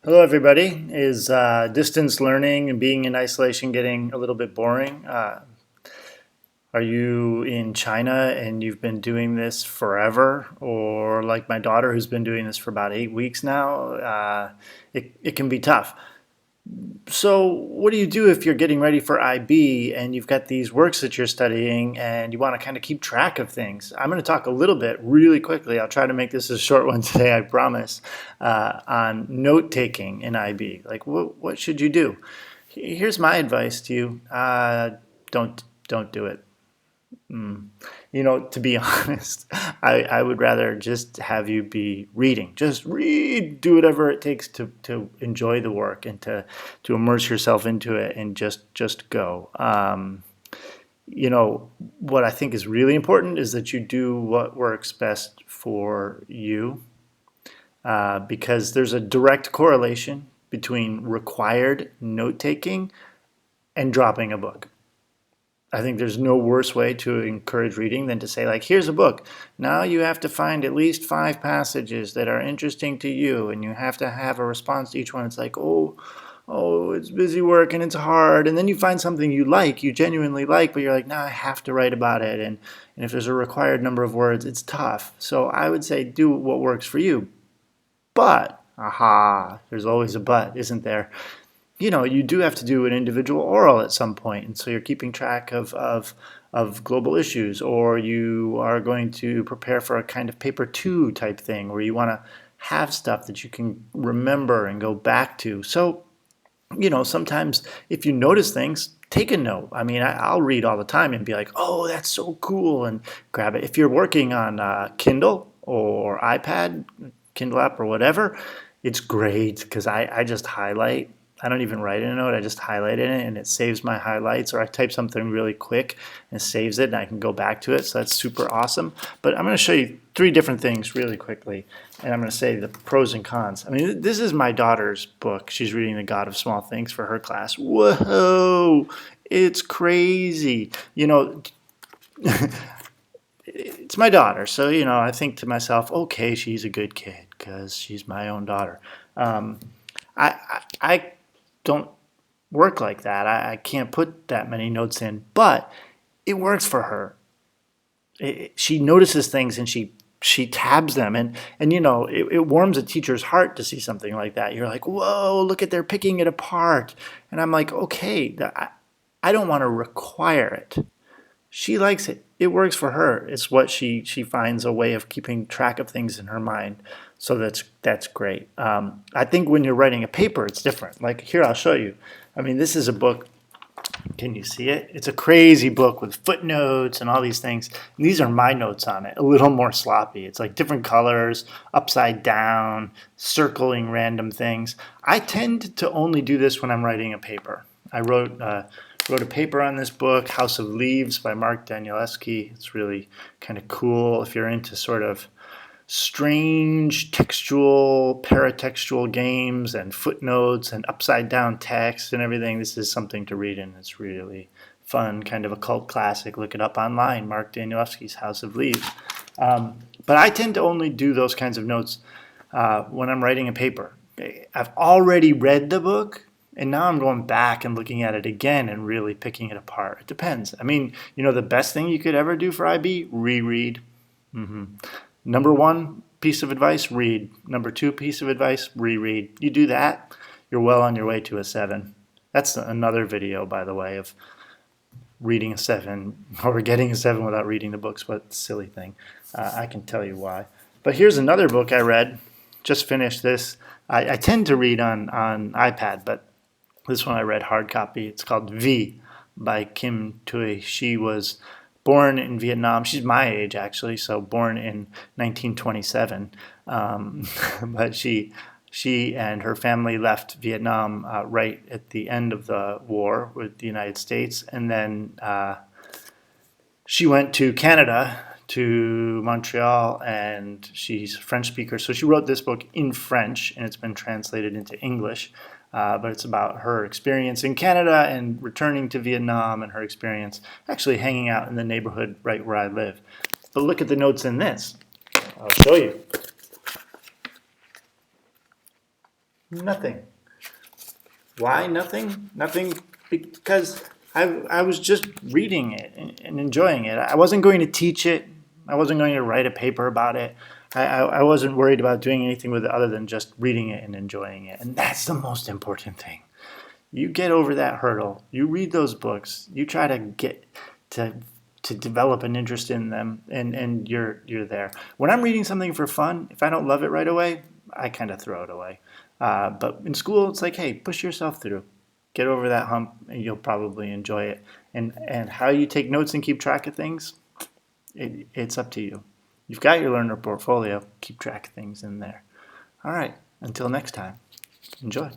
Hello, everybody. Is distance learning and being in isolation getting a little bit boring? Are you in China and you've been doing this forever? Or like my daughter, who's been doing this for about 8 weeks now? It can be tough. So, what do you do if you're getting ready for IB and you've got these works that you're studying and you want to kind of keep track of things? I'm going to talk a little bit really quickly. I'll try to make this a short one today, I promise, on note taking in IB. Like, what should you do? Here's my advice to you: don't do it. To be honest, I would rather just have you be reading. Just read, do whatever it takes to enjoy the work and to immerse yourself into it and just go. What I think is really important is that you do what works best for you, because there's a direct correlation between required note taking and dropping a book. I think there's no worse way to encourage reading than to say, like, here's a book. Now you have to find at least 5 passages that are interesting to you, and you have to have a response to each one. It's like, oh, it's busy work and it's hard. And then you find something you genuinely like, but you're like, nah, I have to write about it. And if there's a required number of words, it's tough. So I would say do what works for you. But, there's always a but, isn't there? You do have to do an individual oral at some point, and so you're keeping track of global issues, or you are going to prepare for a kind of paper two type thing where you want to have stuff that you can remember and go back to. So, sometimes if you notice things, take a note. I mean, I'll read all the time and be like, oh, that's so cool, and grab it. If you're working on Kindle or iPad, Kindle app or whatever, it's great because I just highlight. I don't even write in a note. I just highlight in it and it saves my highlights, or I type something really quick and it saves it and I can go back to it. So that's super awesome. But I'm going to show you 3 different things really quickly. And I'm going to say the pros and cons. I mean, this is my daughter's book. She's reading The God of Small Things for her class. Whoa, it's crazy. It's my daughter. So, I think to myself, okay, she's a good kid because she's my own daughter. I don't work like that. I can't put that many notes in, but it works for her. She notices things and she tabs them, and it warms a teacher's heart to see something like that. You're like, whoa, look at, they're picking it apart, and I'm like, okay, I don't want to require it. She likes it. It works for her. It's what she finds a way of keeping track of things in her mind. So that's great. I think when you're writing a paper, it's different. Like here, I'll show you. I mean, this is a book. Can you see it? It's a crazy book with footnotes and all these things. And these are my notes on it, a little more sloppy. It's like different colors, upside down, circling random things. I tend to only do this when I'm writing a paper. I wrote a paper on this book, House of Leaves by Mark Danielewski. It's really kind of cool if you're into sort of strange textual, paratextual games and footnotes and upside down text and everything. This is something to read, and it's really fun, kind of a cult classic. Look it up online, Mark Danielewski's House of Leaves. But I tend to only do those kinds of notes when I'm writing a paper. I've already read the book, and now I'm going back and looking at it again and really picking it apart. It depends. I mean, the best thing you could ever do for IB, reread. Number 1 piece of advice, read. Number 2 piece of advice, reread. You do that, you're well on your way to a 7. That's another video, by the way, of reading a 7 or getting a 7 without reading the books. What a silly thing. I can tell you why. But here's another book I read. Just finished this. I tend to read on iPad, but this one I read hard copy. It's called V by Kim Thuy. She was born in Vietnam. She's my age, actually, so born in 1927. But she and her family left Vietnam right at the end of the war with the United States. And then she went to Canada, to Montreal, and she's a French speaker. So she wrote this book in French, and it's been translated into English. But it's about her experience in Canada and returning to Vietnam, and her experience actually hanging out in the neighborhood right where I live. But look at the notes in this. I'll show you. Nothing. Why nothing? Nothing because I was just reading it and enjoying it. I wasn't going to teach it. I wasn't going to write a paper about it. I wasn't worried about doing anything with it other than just reading it and enjoying it. And that's the most important thing. You get over that hurdle. You read those books. You try to get to to develop an interest in them, and you're there. When I'm reading something for fun, if I don't love it right away, I kind of throw it away. But in school, it's like, hey, push yourself through, get over that hump, and you'll probably enjoy it. And how you take notes and keep track of things, it's up to you. You've got your learner portfolio. Keep track of things in there. All right. Until next time. Enjoy.